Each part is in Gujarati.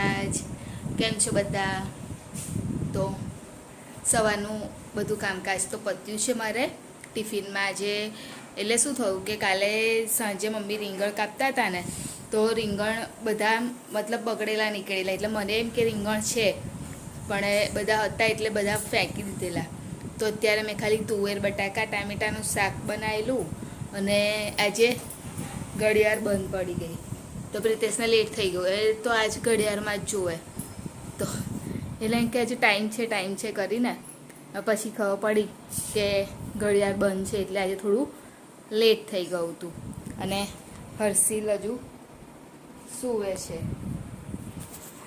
મહારાજ. કેમ છો બધા? તો સવારનું બધું કામકાજ તો પત્યું છે મારે ટિફિનમાં આજે. એટલે શું થયું કે કાલે સાંજે મમ્મી રીંગણ કાપતા હતા ને, તો રીંગણ બધા મતલબ બગડેલા નીકળેલા, એટલે મને એમ કે રીંગણ છે પણ બધા હતા એટલે બધા ફેંકી દીધેલા. તો અત્યારે મેં ખાલી તુવેર બટાકા ટામેટાનું શાક બનાવેલું, અને આજે ઘડિયાળ બંધ પડી ગઈ તો પ્રિતેશને લેટ થઈ ગયો. એ તો આજ ઘડિયાળમાં જ જોવે, તો એટલે એમ કે હજુ ટાઈમ છે કરીને પછી ખબર પડી કે ઘડિયાળ બંધ છે, એટલે આજે થોડું લેટ થઈ ગયું હતું. અને હર્ષિલ હજુ સૂવે છે.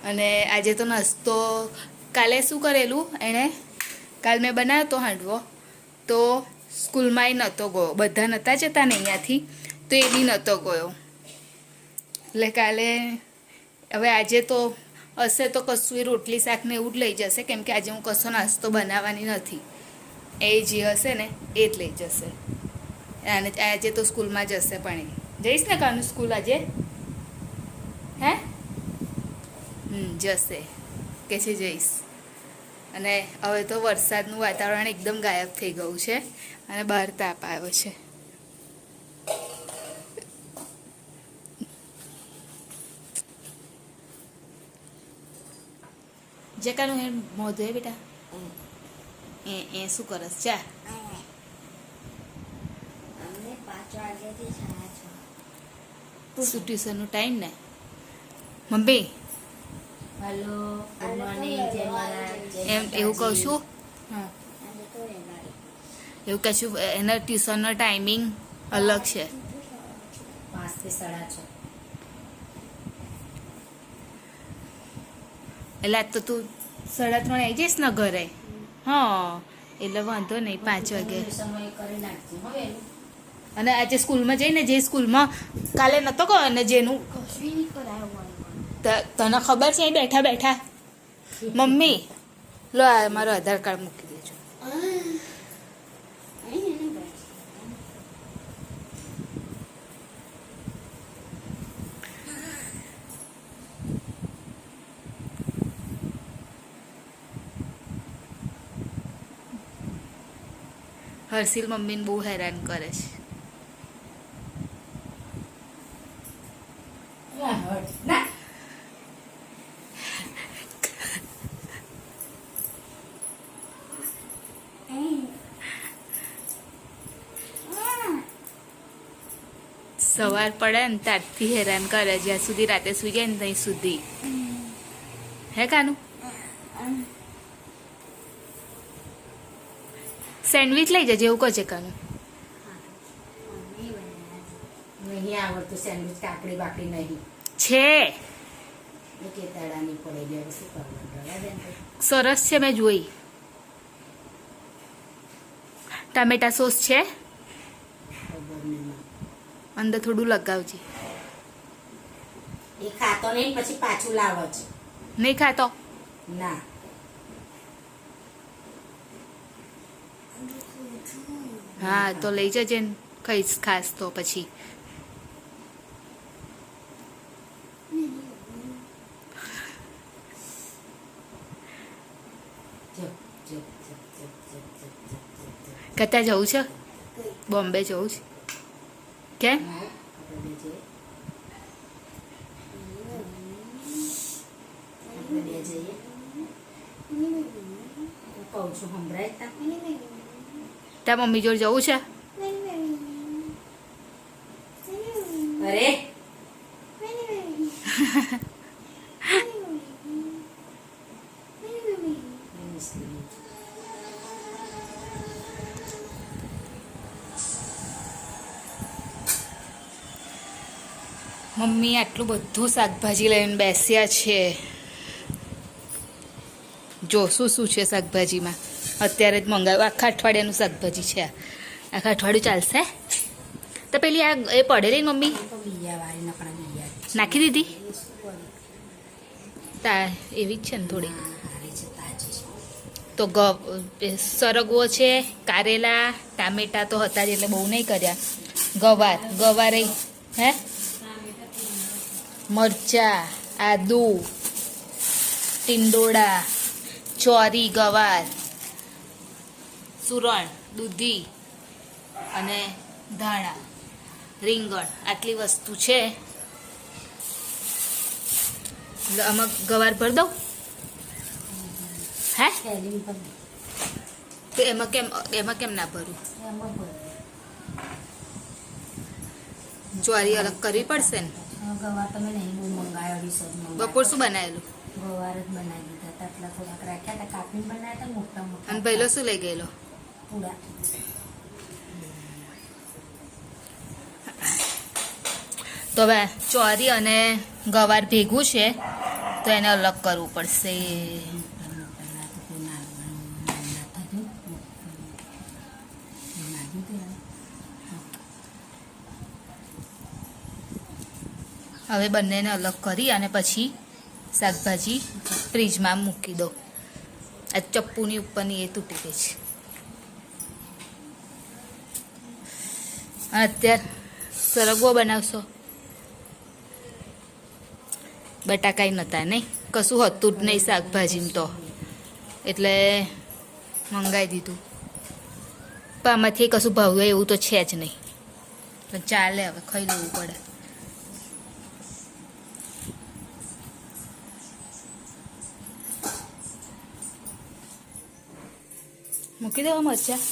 અને આજે તો નાસ્તો કાલે શું કરેલું એણે, કાલ મેં બનાવ્યો તો હાંડવો, તો સ્કૂલમાં એ નહોતો ગયો, બધા નહોતા જતા ને અહીંયાથી, તો એ બી નહોતો ગયો. એટલે કાલે હવે આજે તો હશે તો કશું એ રોટલી શાકને એવું જ લઈ જશે, કેમ કે આજે હું કશો નાસ્તો બનાવવાની નથી. એ જે હશે ને એ જ લઈ જશે. અને આજે તો સ્કૂલમાં જશે. પણ જઈશ ને કાનું સ્કૂલ આજે? હે જશે કે છે જઈશ. અને હવે તો વરસાદનું વાતાવરણ એકદમ ગાયબ થઈ ગયું છે અને બહાર તાપ આવ્યો છે. જે કાનું એ મોઢું હે બેટા, એ શું કરસ? ચા શું ટ્યુશનનું ટાઈમ ને મમ્મી? હેલો, ગુડ મોર્નિંગ, જય મહારાજ. એમ એવું કહું છું. હા, એવું કહેશું એના ટ્યુશનનો ટાઈમિંગ અલગ છે, 5 થી 6:30. એટલે આજ તો તું 3:30 આવી જઈશ ને ઘરે? હા, એટલે વાંધો નહીં, 5 વાગે. સમય કરી નાખજો હવે. અને આજે સ્કૂલમાં જઈને જે સ્કૂલમાં કાલે નહોતો ગયો, અને જેનું તને ખબર છે, બેઠા બેઠા મમ્મી લો આ મારો આધાર કાર્ડ મૂકી દેજો. હર્ષિલ મમ્મીને બહુ હેરાન કરે છે. સવાર પડે ને ત્યારથી હેરાન કરે, જ્યાં સુધી રાતે સુઈ જાય ને ત્યાં સુધી. હે કાનું? સેન્ડવિચ લઈ જજે એવું કહે છે કાનું. નહીં આવડતું સેન્ડવિચ, કાકડી બાકડી નહીં છે, કે તળાની પડેલી. હવે શું કરવાનું? સરસ છે, મેં જોઈ. ટામેટા સોસ છે, ખબર નહીં. અંદર થોડું લગાવજે. એ ખાતો નહીં, પછી પાછું લાવે છે. નહીં ખાતો? ના, હા તો લઈ જજે ને, કહીશ ખાસ તો પછી. કતા જવું છે? બોમ્બે જવું છે? કેમ? કહું છું સંભળાય તા? તાર મમ્મી જોડે જવું છે? અરે મમ્મી આટલું બધું શાકભાજી લઈને બેસ્યા છે. જો શું શું છે શાકભાજીમાં. અત્યારે જ મંગાવ્યું, આખા અઠવાડિયાનું શાકભાજી છે. આખા અઠવાડિયું ચાલશે? તો પેલી આ એ પડેલી મમ્મી નાખી દીધી? તા એવી જ છે ને થોડી. તો સરગવો છે, કારેલા, ટામેટા તો હતા જ એટલે બહુ નહીં કર્યા. ગવાર હે, મરચા, આદુ, ટીંડોળા, ચોરી, ગવાર, સુરણ, દૂધી અને ધાણા, રીંગણ આટલી વસ્તુ છે. આમાં ગવાર ભર દઉં હે થેલીમાં પણ તો એમાં કેમ ના ભરું? એમાં ભર. ચોરી અલગ કરવી પડશે ને. ગવાર તમે નહીં બહુ મંગાવ્યો ડીશો બપોર શું બનાવેલું? ગવાર જ બનાવી દીધા હતા. આટલા થોડાક રાખ્યા હતા, કાપીને બનાવ્યા હતા મોટા મોટા. અને પહેલો શું લઈ ગયેલો? પૂડા. તો હવે ચોરી અને ગવાર ભેગું છે તો એને અલગ કરવું પડશે. હવે બંનેને અલગ કરી અને પછી શાકભાજી ફ્રીજમાં મૂકી દો. આ ચપ્પુની ઉપરની એ તૂટી ગઈ છે. અત્યારે સરગવો બનાવશો? બટાકાઈ નહોતા નહીં, કશું હતું જ નહીં શાકભાજીમાં તો, એટલે મંગાવી દીધું. પણ આમાંથી કશું ભાવે એવું તો છે જ નહીં, પણ ચાલે હવે ખાઈ લેવું પડે. મૂકી દેવા મરચા.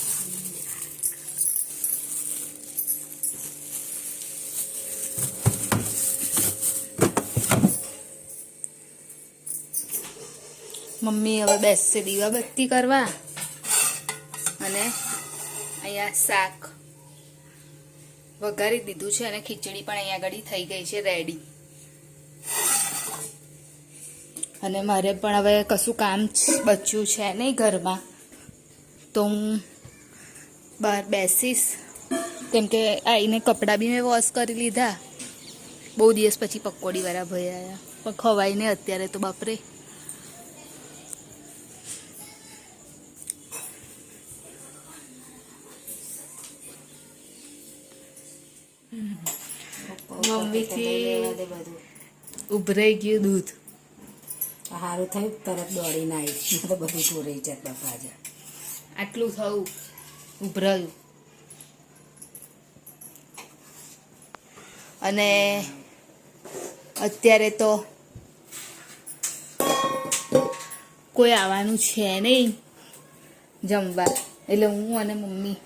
મમ્મી હવે બેસશે દીવાબત્તી કરવા અને અહીંયા શાક વઘારી દીધું છે અને ખીચડી પણ અહીંયા આગળ થઈ ગઈ છે રેડી. અને મારે પણ હવે કશું કામ બચ્યું છે નહીં ઘરમાં, તો હું બહાર બેસીશ, કેમ કે આવીને કપડાં બી મેં વોશ કરી લીધા. બહુ દિવસ પછી પકોડીવાળા ભાઈ આવ્યા, પણ ખવાય ને અત્યારે તો બાપરે. મમ્મીથી ઉભરાઈ ગયું દૂધ. સારું થયું તરત દોડીને આવી, તો બધું ચોરાઈ જાત બાપા. આજે આટલું થયું ઉભરાયું. અને અત્યારે તો કોઈ આવવાનું છે નહીં જમવા, એટલે હું અને મમ્મી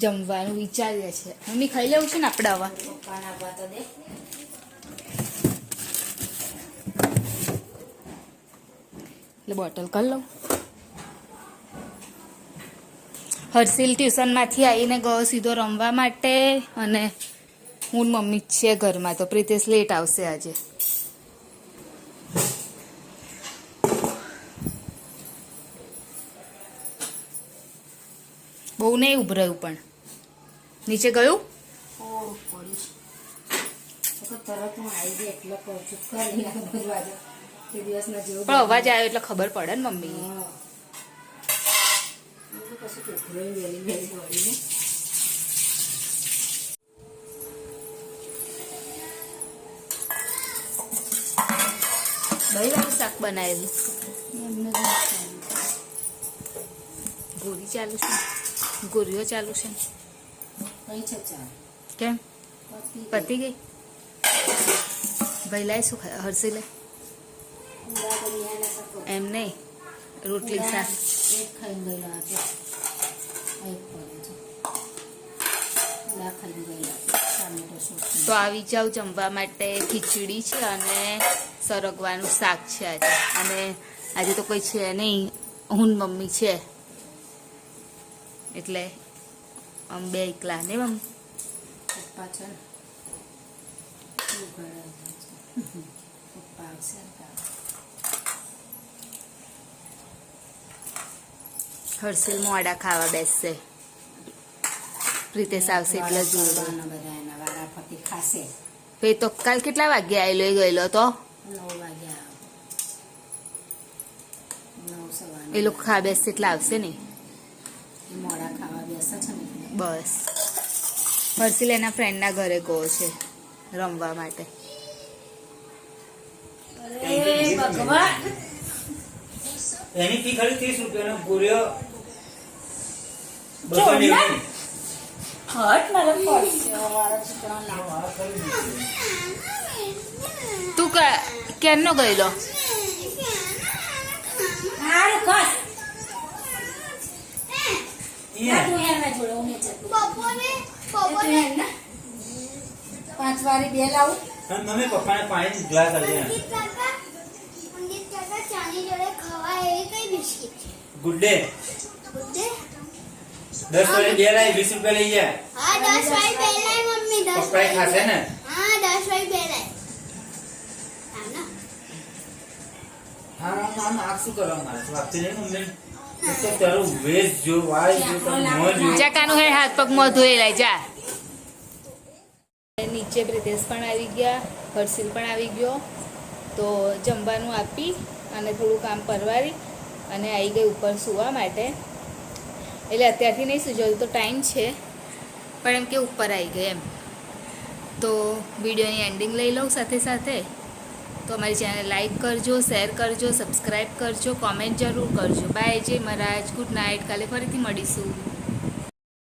જમવાનું વિચારીએ છીએ. મમ્મી ખાઈ લેવું છે ને આપણે આવા? પપ્પાને આવવા તો દે. એટલે બોટલ કરી લઉં. હર્ષિલ ટ્યુશનમાંથી આવીને ગયો સીધો રમવા માટે, અને હું મમ્મી જ છે ઘરમાં, તો પ્રિતેશ લેટ આવશે આજે. બહુ નહીં ઉભરાયું પણ નીચે ગયું. થોડું પડ્યું તો તરત હું આવી ગઈ, એટલે કહું છું કરી નાખ બધું આજે. તે દિવસના જેવું પણ અવાજ આવ્યો એટલે ખબર પડે ને મમ્મી. કશું ટોકરોય વહેલી વહેલી દોડીને. દહીં શાક બનાવેલું. એમને ગોળી ચાલુ છે, ગોળીઓ ચાલુ છે. કઈ છે ચા કેમ પતી ગઈ? ભાઈ લાય શું ખાય? હર્ષિલે એમ નહીં, રોટલી શાક. એક ખાઈ ગયેલા હતા, એક પડે છે. ખાઈ ગયેલા ટામેટો સૂપ. તો આવી જાવ જમવા માટે. ખીચડી છે અને સરગવાનું શાક છે આજે. અને આજે તો કોઈ છે નહીં, હું મમ્મી છે, એટલે આમ બે એકલા ને મમ્મી. પપ્પા છે ને શું કરે પપ્પા આવશે. હર્ષિલ મોડા ખાવા બેસશે, પ્રિતેશ આવશે એટલે જોડે. બધા એના વારાફરતી ખાશે. ભાઈ તો કાલ કેટલા વાગે આવેલો ગયેલો તો? 9 વાગ્યા. 9 સવા 9. એ લોકો ખા બેસશે એટલે આવશે ને. મોડા ખાવા બેસે છે ને. બસ હર્ષિલ એના ફ્રેન્ડના ઘરે ગયો છે રમવા માટે. અરે ભગવાન એની ફી ખાલી 30 રૂપિયા અને ગોળીઓ 290. હટ મારે પડશે વાળા ચીકણા લાવ આ ખાલી દીધું. તું ક્યારનો ગયેલો હારું ખસ અહીંયા. તું હેર ના જોડે હું જતું બપોરે તું હેર ના 5 વારી 2 લાવું અને મમ્મી પપ્પાને પાણી ગ્લાસ આપી દે. અંકિત કાકા ચાની જોડે ખવાય એવી કઈ બિસ્કિટ છે ગુડ ડે. બુદ્ધે 10 વાળી 2 લાવી 20 રૂપિયા લઈ જાય. હા 10 વાળી પહેલાય મમ્મી 10 પપ્પાએ ખાશે ને? હા 10 વાળી પહેલાય હા ના હા આમ આ શું કરવા મારે છે? વાગતી નહીં મમ્મી? એક તો તારું વેશ જો, વાળ જો, તારું મોં જો. જા કાનું હે હાથ પગ મોં ધોઈ લે જા. નીચે પ્રિતેશ પણ આવી ગયા, હર્ષિલ પણ આવી ગયો. તો જમવાનું આપી અને થોડું કામ પરવારી અને આવી ગઈ ઉપર સૂવા માટે. એટલે અત્યારથી નહીં સૂજવું તો ટાઈમ છે, પણ એમ કે ઉપર આવી ગઈ એમ. તો વિડીયોની એન્ડિંગ લઈ લઉં સાથે સાથે. તો અમારી ચેનલ લાઈક કરજો, શેર કરજો, સબસ્ક્રાઈબ કરજો, કોમેન્ટ જરૂર કરજો. બાય, જય મહારાજ, ગુડ નાઇટ. કાલે ફરીથી મળીશું.